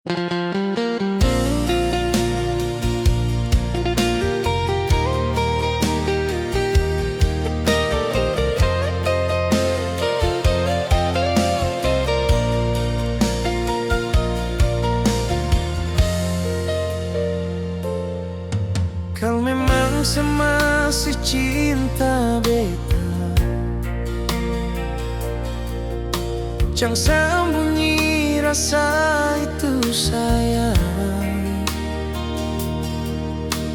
Kau memang semasih cinta beta, jangan sembunyi rasa itu sayang.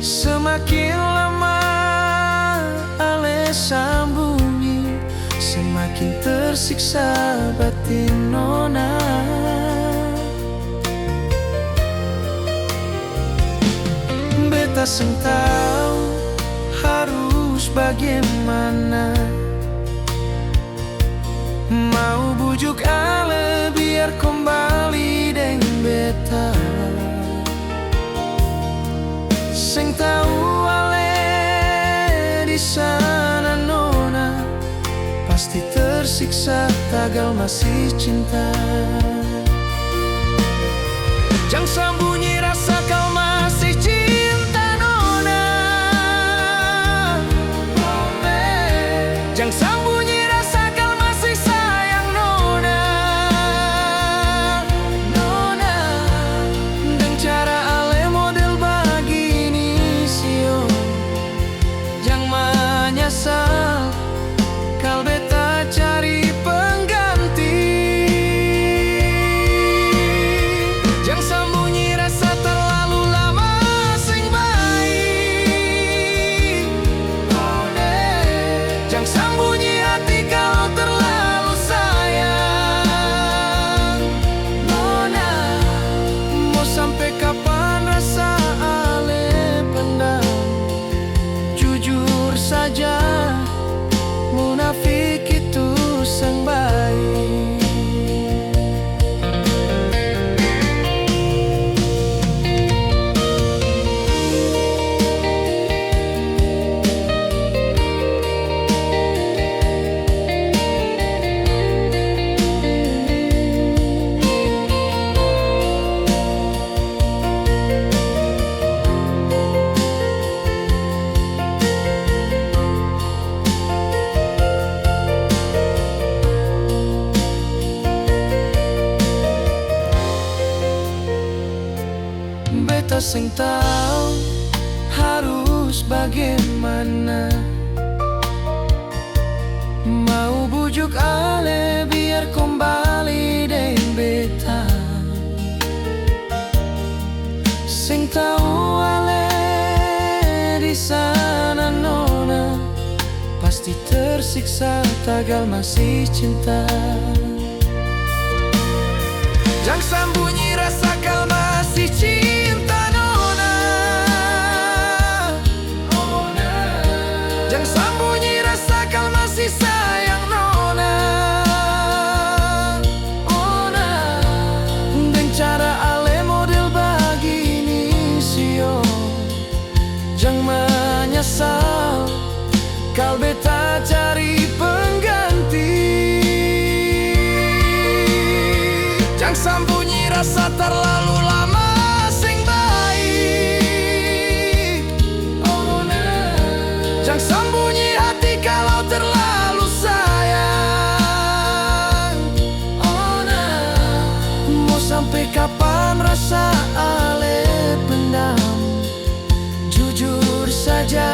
Semakin lama ale sembunyi, semakin tersiksa batin nona. Beta seng tahu harus bagaimana, mau bujuk ale biar kembali deng beta. Seng tahu ale di sana nona, pasti tersiksa tagal masih cinta. Jangan sembunyi rasa kau masih cinta nona. Jangan sembunyi rasa kau masih sayang nona. Nona, dan cara ale model begini sio, jangan menyesal kal beta cari pengganti. Jangan sembunyi rasa terlalu lama sing baik. Jangan sembunyi hati kalau terlalu sayang. Nona, mau sampai kapan rasa ale pendam? Jujur saja, munafik itu sang baik. Beta seng tahu harus bagaimana, mau bujuk ale biar kembali deng beta. Seng tahu ale di sana nona, pasti tersiksa tagal masih cinta. Jangan sembunyi rasa kau masih cinta nona. Jangan sembunyi rasa kau masih sayang nona. Nona, dan cara ale model begini sio, jangan menyesal kal beta cari pengganti. Jangan sembunyi rasa terlalu lama sing baik. Jangan sembunyi hati kalau terlalu sayang. Mau sampai kapan rasa ale pendam? Jujur saja,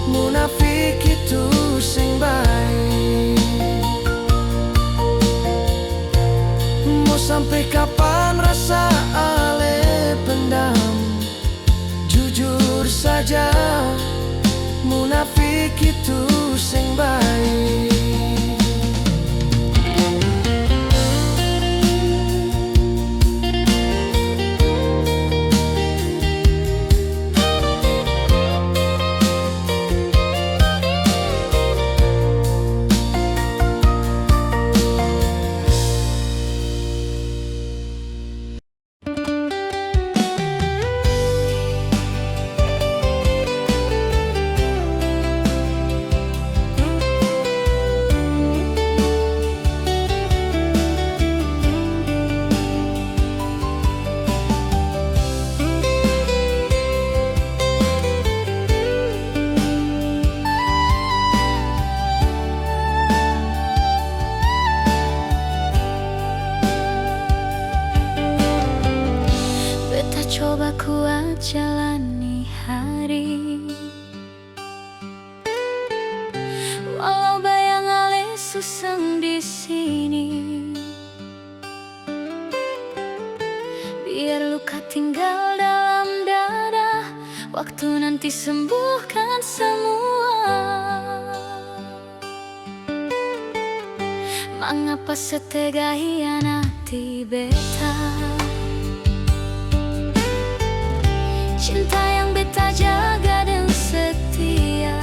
munafik itu sing baik. Mau sampai kapan rasa ale pendam? Jujur saja, munafik itu sing baik. jalani hari. Walau bayang ale suseng di sini, biar luka tinggal dalam dada, waktu nanti sembuhkan semua. Mengapa setega hianati beta? Cinta yang beta jaga dan setia,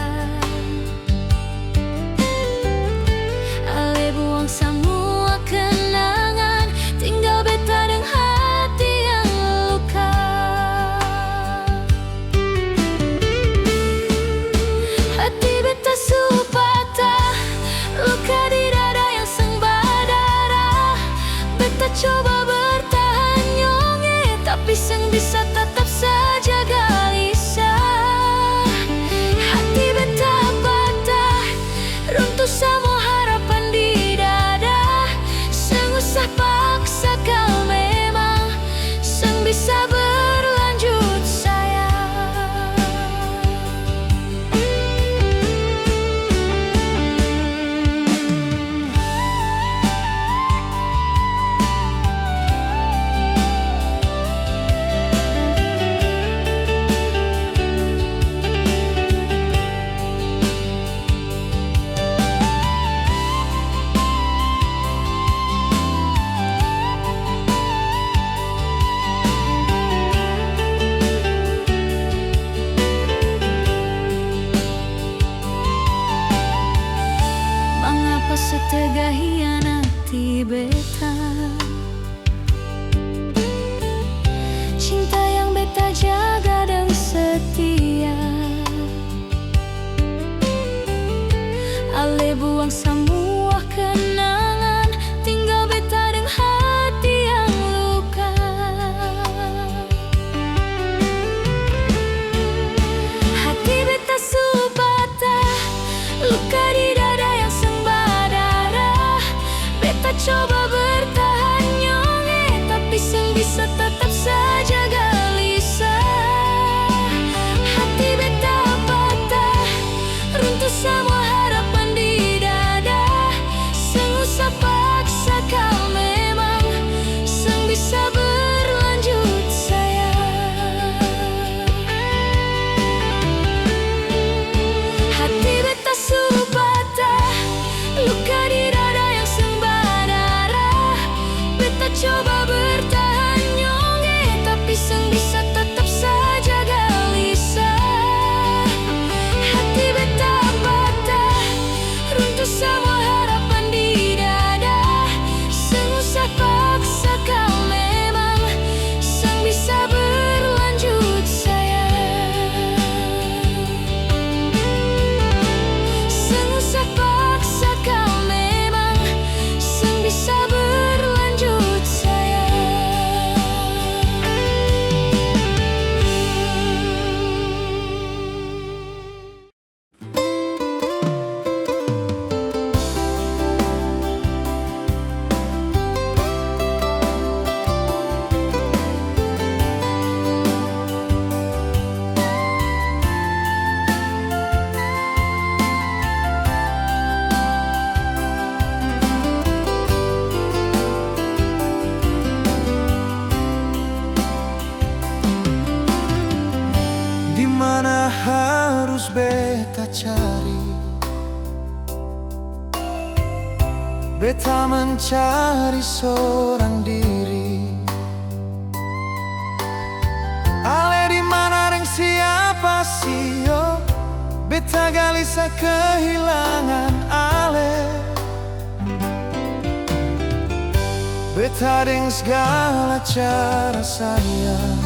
ale buang semua kenangan, tinggal beta dengan hati yang luka. Hati beta su patah, luka di dada yang seng berdarah. Beta coba bertahan nyonge, tapi seng bisa tetap saja gelisah. Hati beta patah, runtuh semua harapan di dada. Seng usah paksa kau, memang seng bisa berlanjut sayang. Mengapa setega hianati beta? Cinta yang beta jaga dan setia, ale buang semua kenangan, tinggal beta dengan hati yang luka. Hati beta su patah, luka di dada yang seng berdarah. Beta coba bertahan nyonge, tapi seng bisa tetap saja gelisah. Hati beta patah, runtuh semua harapan di dada. Seng usah paksa kau, memang seng bisa berlanjut sayang. Hati beta su patah, luka di dada yang seng berdarah. Beta coba bertahan nyonge, tapi seng bisa tetap saja gelisah. Hati beta patah, runtuh semua harapan di dada. Seng usah paksa kau, memang seng bisa berlanjut sayang. Seng usah paksa kau, memang seng bisa berlanjut sayang. Di mana harus beta cari? Beta mencari seorang diri. Ale di mana reng siapa sih yo? Beta gelisah kehilangan ale. Beta deng segala cara sayang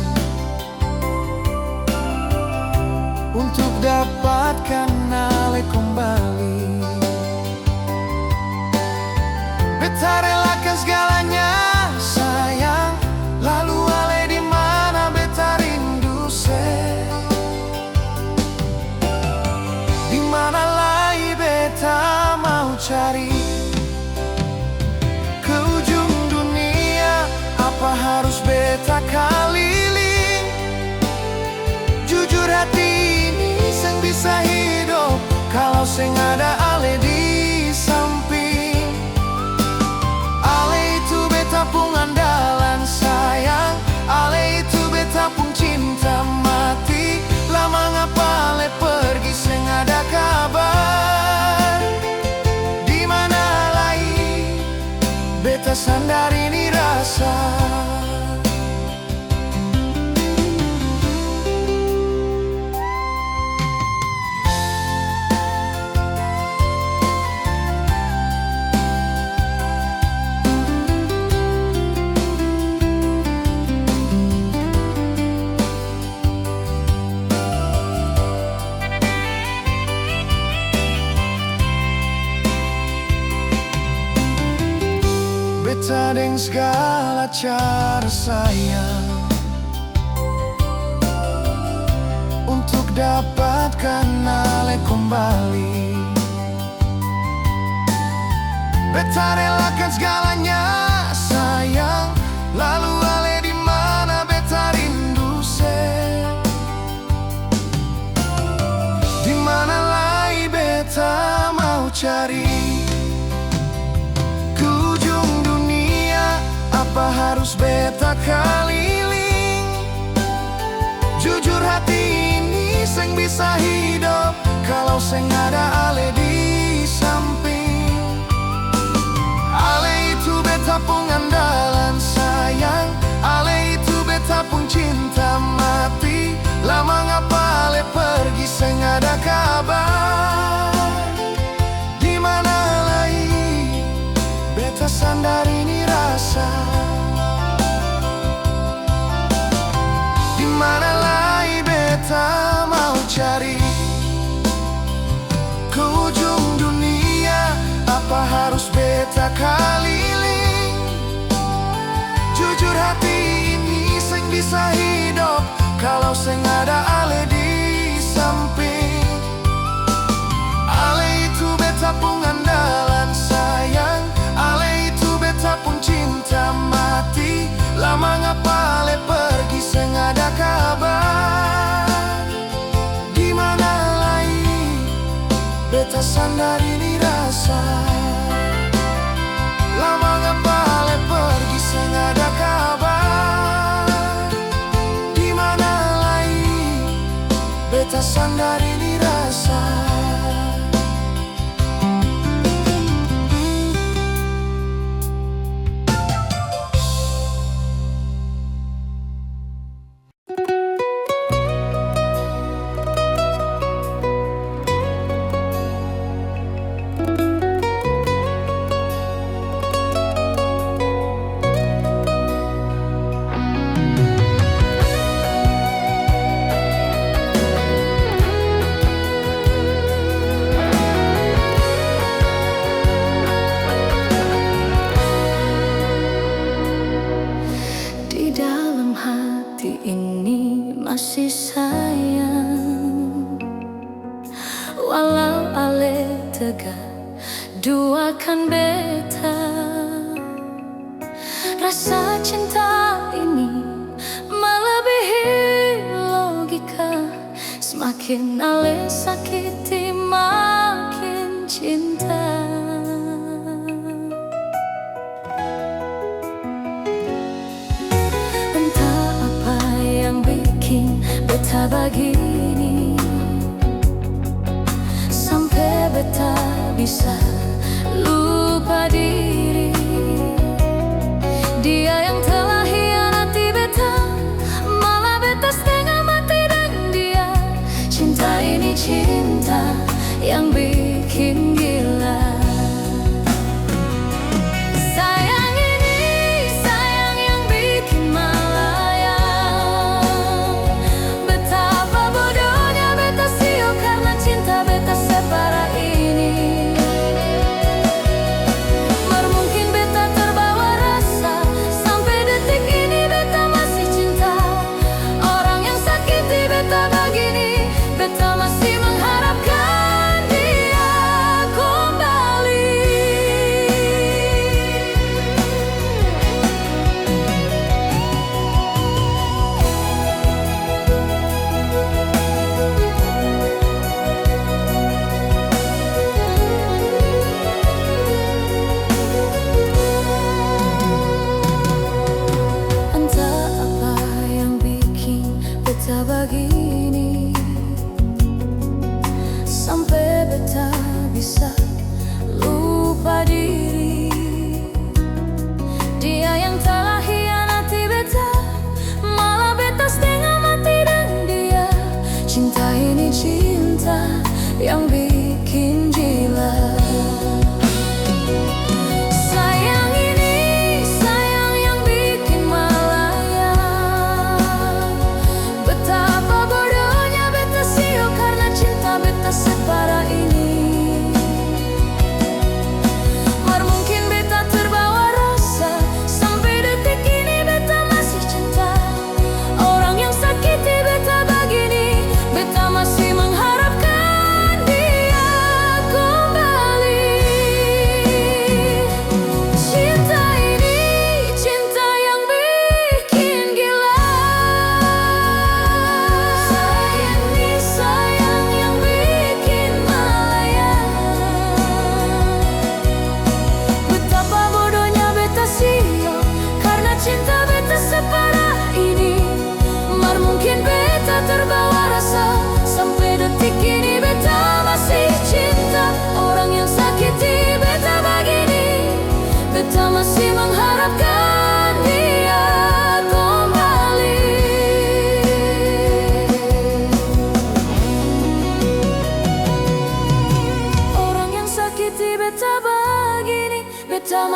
untuk dapatkan ale kembali. Beta relakan segalanya sayang, lalu ale di mana beta rindu se. Di mana lagi beta mau cari? Ke ujung dunia, apa harus beta keliling? sing ada ale di samping. Ale itu beta pung andalan sayang, ale itu beta pung cinta mati. Lama ngapa ale pergi sing ada kabar. Di mana lagi beta sandar ini rasa. Beta deng segala cara sayang untuk dapatkan ale kembali. Beta relakan segalanya sayang, lalu ale di mana beta rindu se. Di mana lagi beta mau cari. Apa harus beta keliling? Jujur hati ini seng bisa hidup kalau seng ada ale di samping. Ale itu beta pung andalan sayang, ale itu beta pung cinta mati. Lama ngapa ale pergi seng ada kabar. Di mana lagi beta sandar ini rasa. Mana lagi beta mau cari ke ujung dunia? Apa harus beta keliling? Jujur hati ini seng bisa hidup kalau seng ada ale di samping. Ale itu beta pung andalan sayang, ale itu beta pung cinta mati. Lama ngapa ale pergi seng ada kabar. Di mana lagi beta sandar ini rasa. Lama ngapa ale pergi seng ada kabar. Di mana lagi beta sandar ini rasa. Masih sayang, walau ale tega duakan beta. Rasa cinta ini melebihi logika. Semakin ale sakiti makin cinta. Entah apa yang bikin beta begini, sampai beta bisa lupa diri. Dia yang telah hianati beta, malah beta setengah mati dan dia. Cinta ini cinta yang bikin gila. Sayang ini sayang yang bikin melayang. Betapa bodohnya beta siok karena cinta beta separah ini.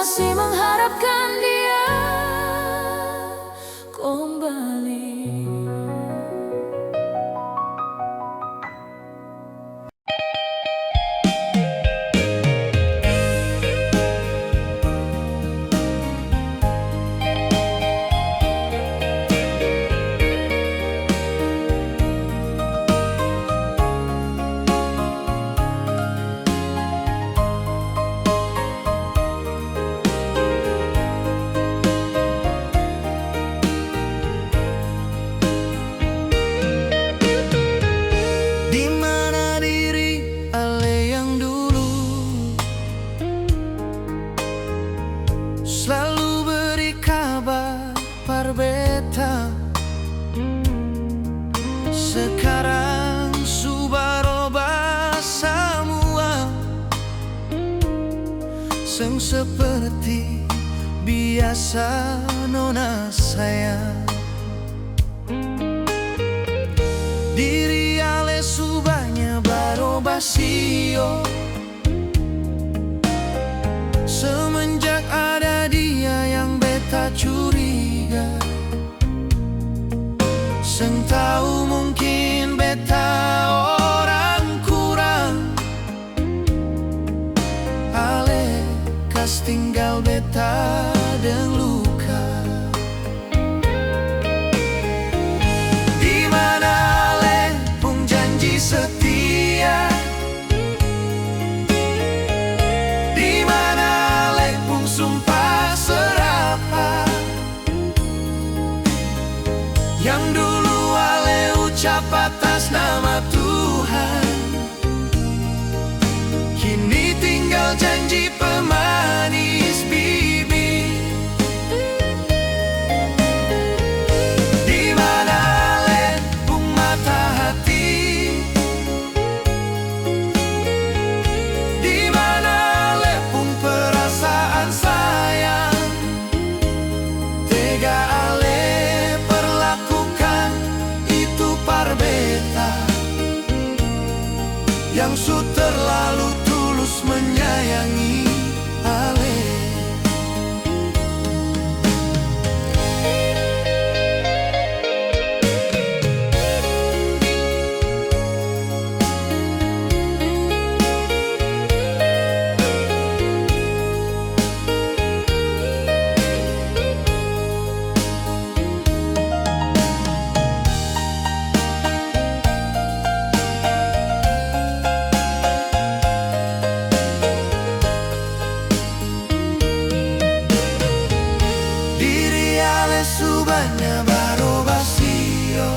masih mengharapkan dia kembali. Di mana diri Ale yang dulu selalu beri kabar parbeta, sekarang subaroba semua, seng seperti biasa nona sayang. Diri Ale subahnya barobasio, semenjak ada dia yang beta curiga. Seng tahu mungkin beta orang kurang, Ale kas tinggal beta deng luka. Di mana Ale pung janji setia, di mana Ale pung sumpah serapah, yang dulu Ale ucap atas nama Tuhan, kini tinggal janji pemanis bibir. Di mana Ale pung mata hati, di mana Ale pung perasaan sayang, tega Ale perlakukan itu parbeta, yang su terlalu tulus menyayangi Ale. Diri Ale subahnya barobasio,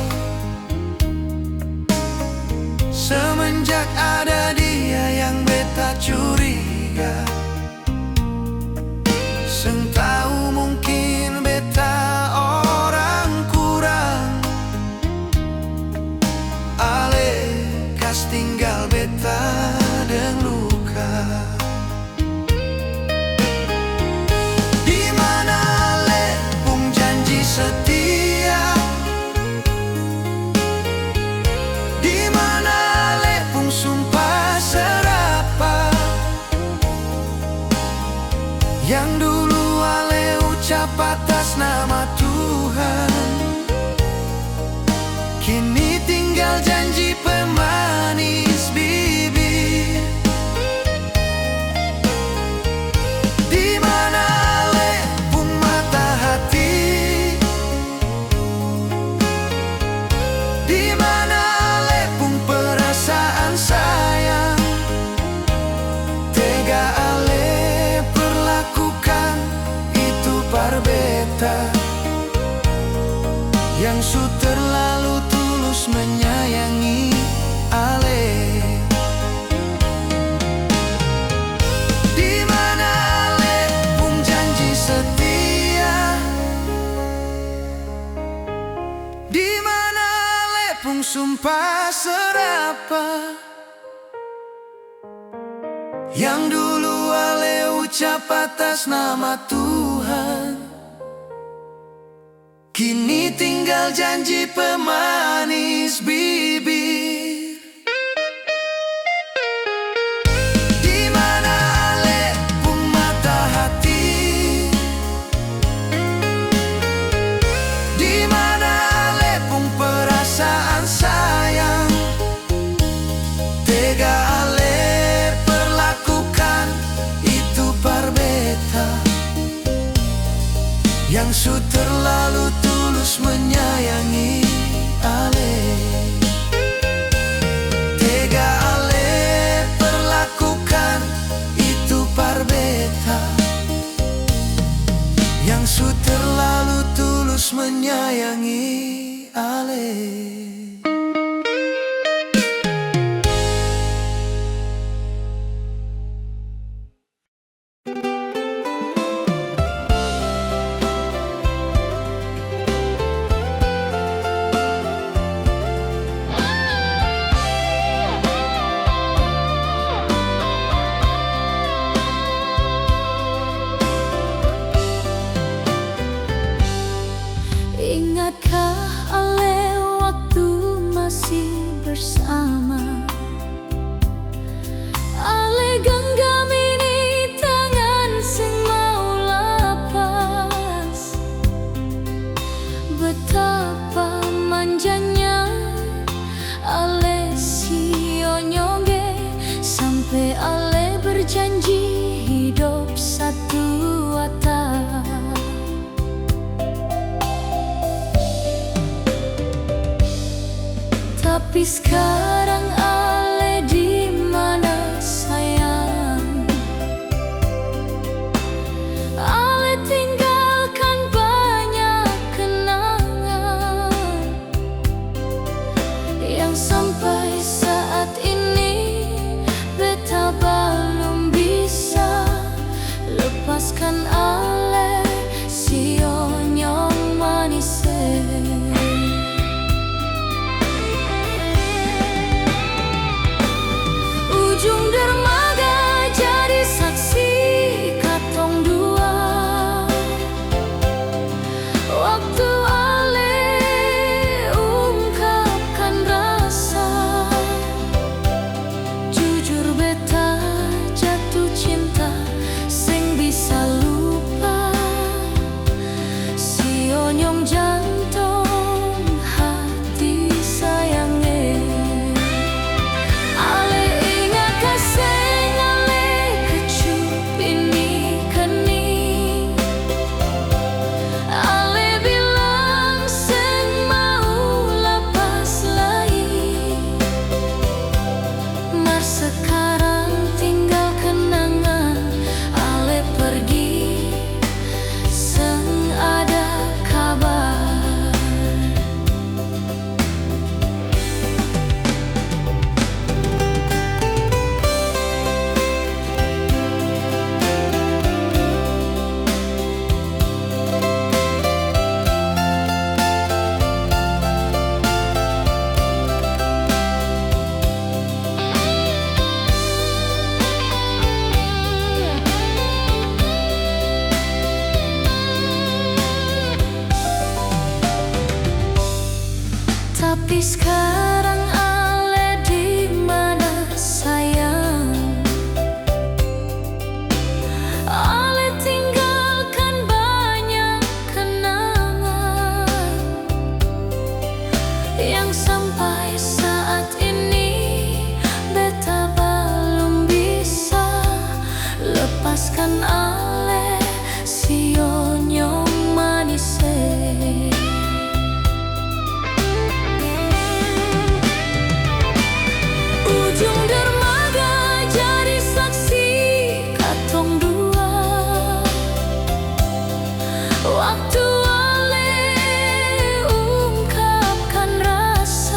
semenjak ada dia yang beta curiga. Seng tahu mungkin beta orang kurang, Ale kas tinggal beta deng luka. Di mana Ale pung janji setia, di mana Ale pung sumpah serapah, yang dulu Ale ucap atas nama Tuhan, kini tinggal janji pemanis bibir. Di mana Ale pung mata hati, di mana Ale pung perasaan sayang, tega Ale perlakukan itu parbeta, yang su terlalu tulus menyayangi Ale. Di mana Ale pung janji setia, di mana Ale pung sumpah serapah, yang dulu Ale ucap atas nama Tuhan, kini tinggal janji pemanis bibir. Di mana Ale pung mata hati, su terlalu tulus menyayangi ale. Tega ale perlakukan itu par beta, yang su terlalu tulus menyayangi ale. Ingatkah ale waktu masih bersama? Ale genggam ini tangan sing mau lapas. Betapa manjanya ale sio nyongge, sampai ale berjanji hidup satu atap. Tapi sekarang ale di mana sayang? Ale tinggalkan banyak kenangan yang sampai saat ini beta belum bisa lepaskan ale sio nyong manis. Ujung dermaga jadi saksi katong dua, waktu ale ungkapkan rasa. Jujur beta jatuh cinta sing bisa lupa, sio nyong jantung hati sayange. Sekarang tinggal kenangan ale pergi, seng ada kabar. Tapi sekarang ale di mana sayang? Ale tinggalkan banyak kenangan yang sampai saat ini beta belum bisa lepaskan ale sio nyong manis. Ujung dermaga jadi saksi katong dua, waktu ale ungkapkan rasa.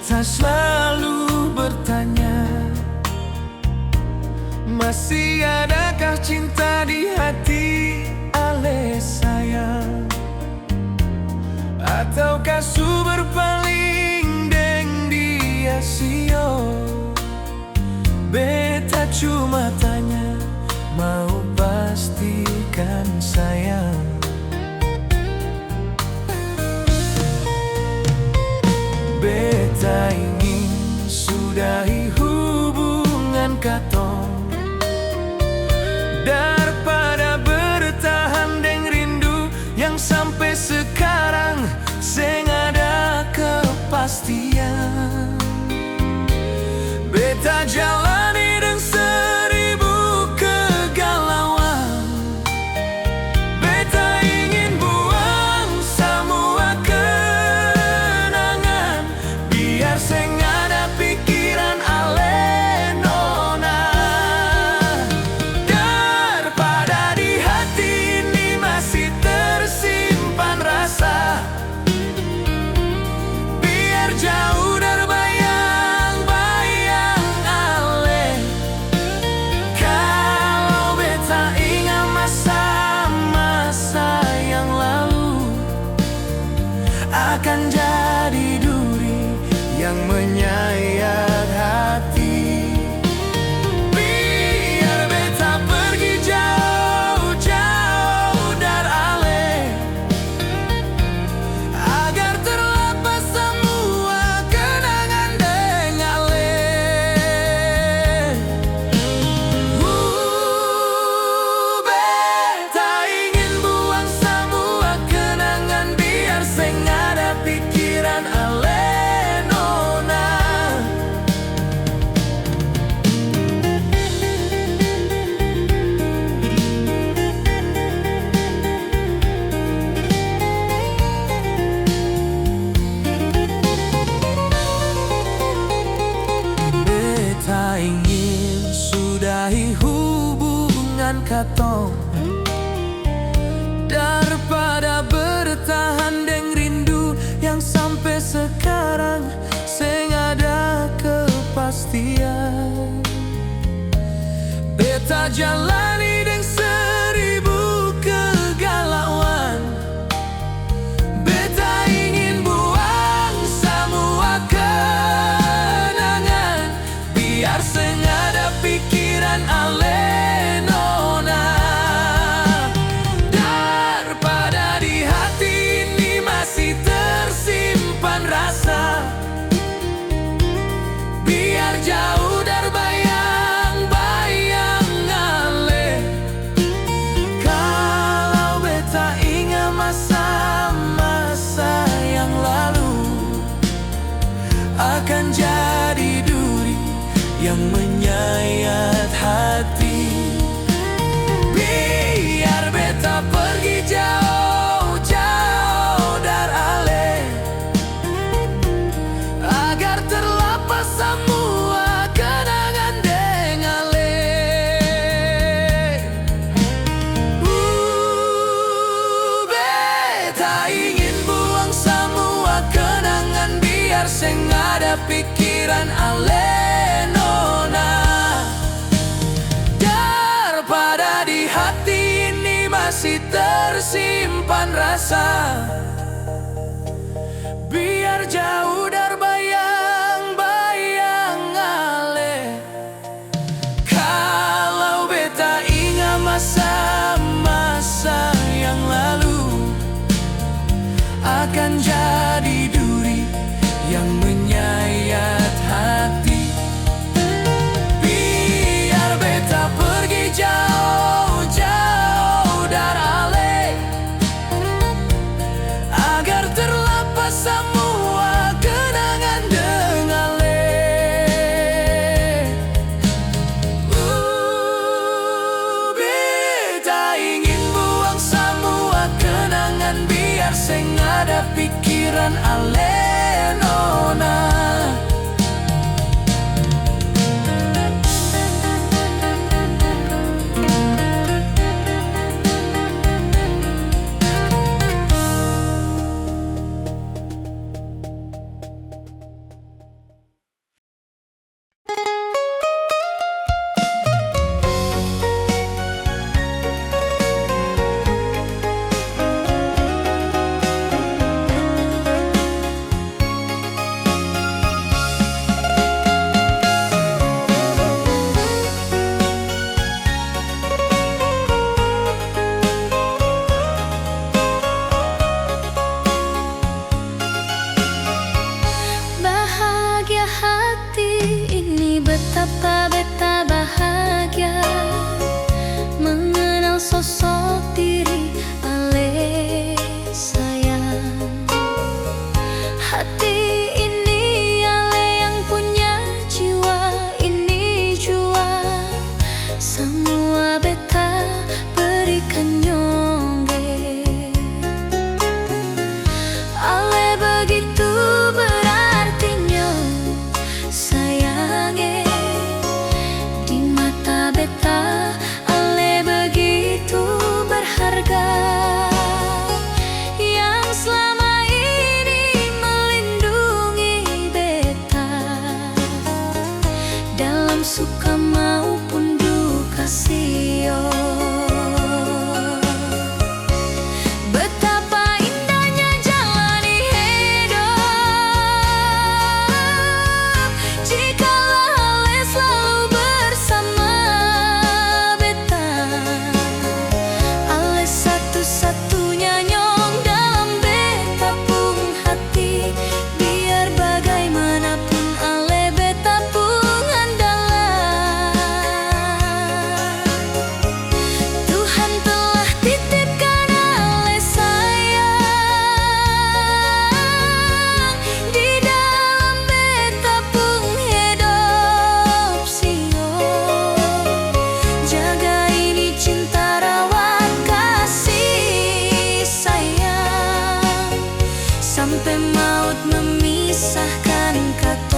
Beta selalu bertanya, masih adakah cinta di hati ale sayang? Ataukah su berpaling deng dia sio? Beta cuma tanya, mau pastikan sayang. Beta ingin sudahi hubungan katong, daripada bertahan deng rindu yang sampai sekarang seng ada kepastian. Beta jalani deng seribu kegalauan. Beta ingin buang semua kenangan, biar seng ada pikiran ale nona. Daripada di hati ini masih tersimpan rasa, biar jauh dari bayang-bayang ale. Kalau beta ingat masa-masa yang lalu, akan jadi duri yang menyayat hati. Biar beta pergi jauh-jauh dari ale, agar terlepas semua kenangan deng ale. Beta ingin buang semua kenangan, biar seng ada pikiran ale nona. Beta ingin sudahi hubungan katong, daripada bertahan deng rindu yang sampai sekarang seng ada kepastian. Beta jalani deng seribu kegalauan. Beta ingin buang semua kenangan, biar seng ada pikiran ale nona. Daripada di hati ini masih tersimpan rasa, biar jauh dari bayang-bayang ale. Kalau beta ingat masa-masa yang lalu, akan jadi duri yang menyayat hati. Biar beta pergi jauh-jauh dari ale, agar terlepas semua kenangan deng ale. Beta ingin buang semua kenangan, biar seng ada pikiran ale nona. Daripada di hati ini masih tersimpan rasa, biar jauh dari bayang-bayang ale. Kalau beta ingat masa-masa yang lalu, akan jadi duri yang menyayat hati. Biar beta pergi jauh-jauh dari ale, agar terlepas semua kenangan deng ale. Beta ingin buang semua kenangan, biar seng ada pikiran ale nona. sampai maut memisahkan katong.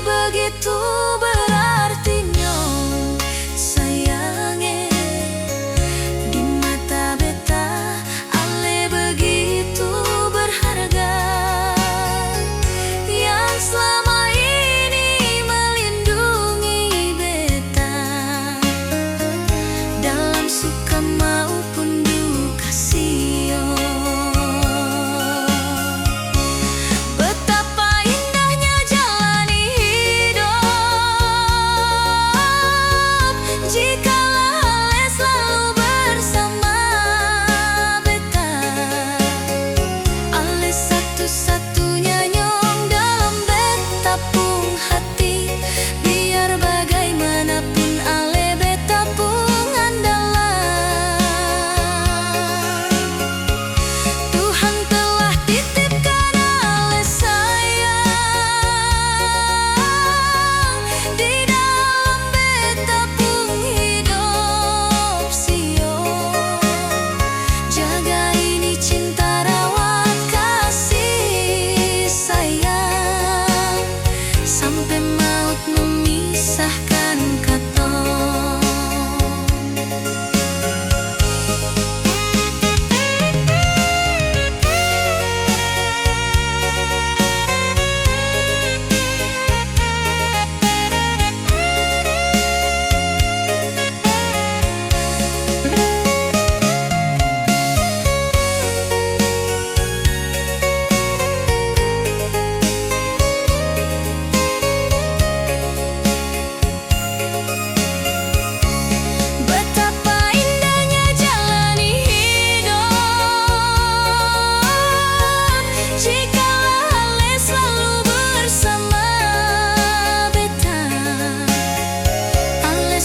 Begitu berarti nyong sayange, di mata beta ale begitu berharga, yang selama ini melindungi beta dalam suka maupun duka sio. Satu-satunya nyong dalam beta pung hati, biar bagaimanapun ale beta pung andalan. Tuhan telah titipkan ale sayang di dalam beta pung hidup sio. Jaga ini cinta rawat sampai maut memisahkan katong.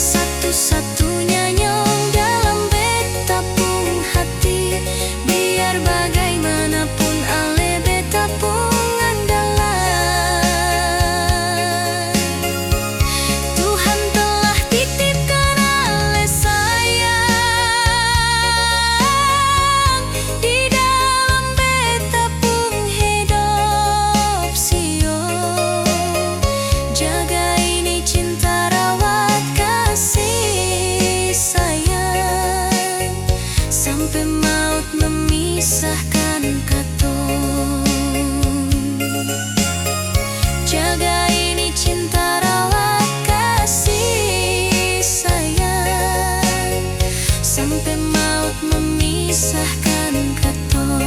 Satu-satunya nyong dalam beta pung hati, biar bagaimanapun ale beta pung andalan. Tuhan telah titipkan ale sayang di dalam beta pung hidup sio. Jaga ini cinta rawat sayang sampai maut memisahkan katong. Jaga ini cinta rawat kasih sayang sampai maut memisahkan katong.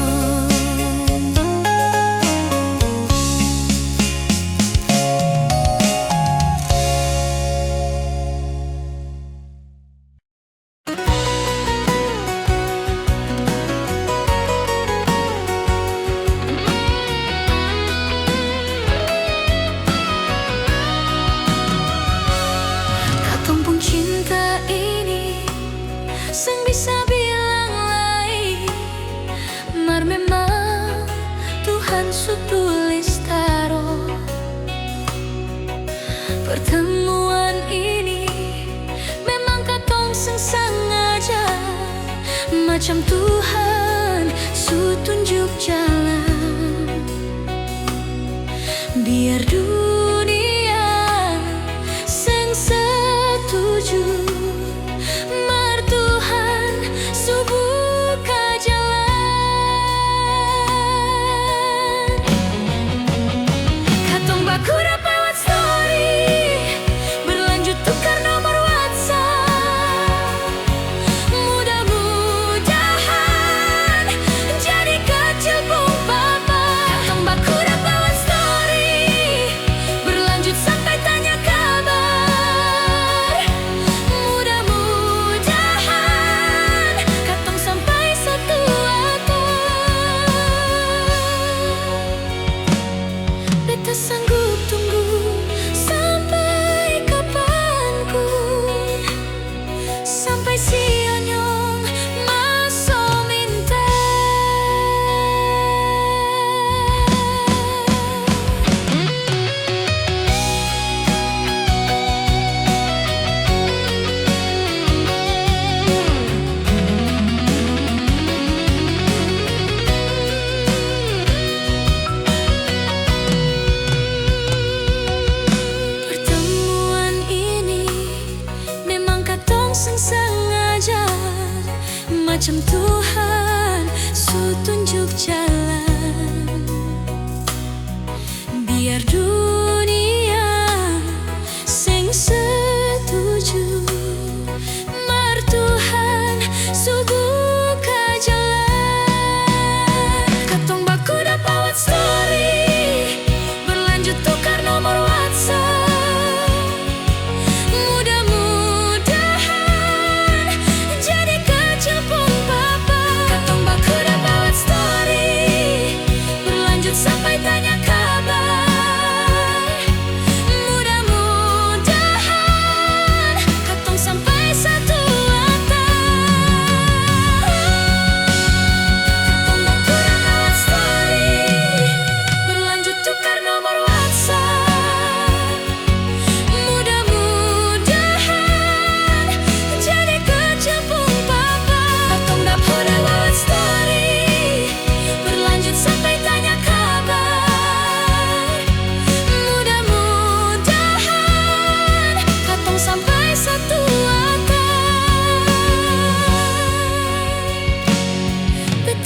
Cinta ini seng bisa bilang lain, mar memang Tuhan su tulis taruh. Pertemuan ini memang katong seng sengaja, macam Tuhan su tunjuk jalan. Biar dunia seng setuju, mar Tuhan su buka jalan. Katong baku dapat story, berlanjut tukar nomor WhatsApp. Mudah-mudahan jadi kecil pun papa. Katong baku dapat story,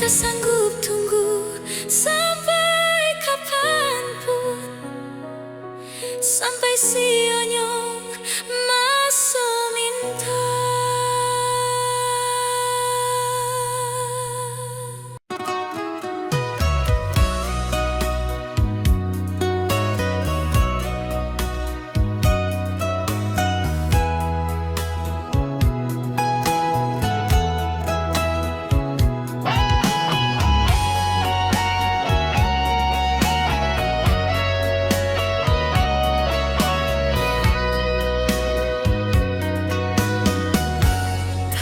beta sanggup tunggu sampai kapanpun, sampai si Onyong masuk minta.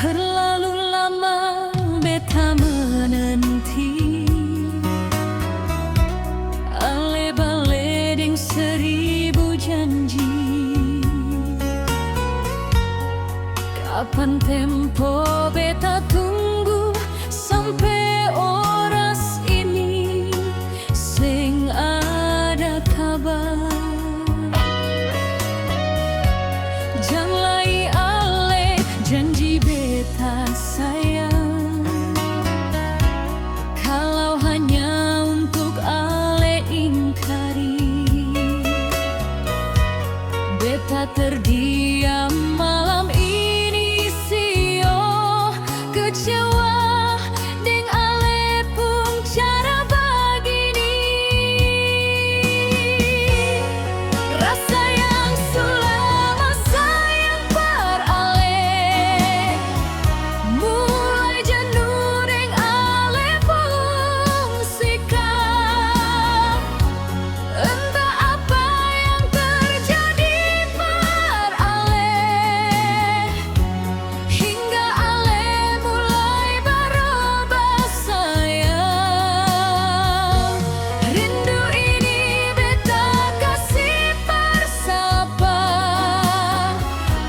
Terlalu lama beta menanti, ale bale deng 1000 janji. Kapan tempo beta tunggu sampai oras ini sing ada kabar. Jangan ale janji beta sayang, kalau hanya untuk ale ingkari. Beta terdiam malam ini sio, kecewa deng ale pun cara begini. Rasa yang selama sayang per ale, mulai jenuh deng ale pun sikap. Entah apa yang terjadi per ale, hingga ale mulai berubah sayang. Rindu ini beta kasih persapa,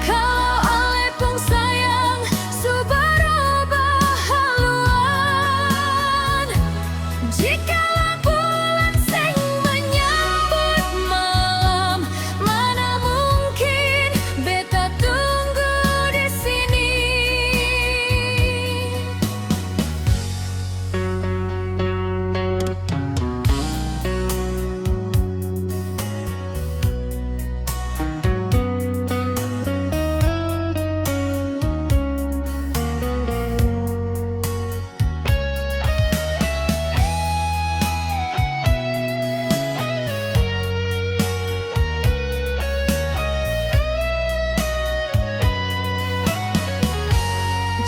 kalau ale pun sayang su berubah haluan. Jikalau bulan sing menyambut malam, mana mungkin beta tunggu di sini.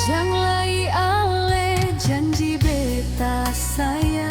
Jangan ale janji beta sayang.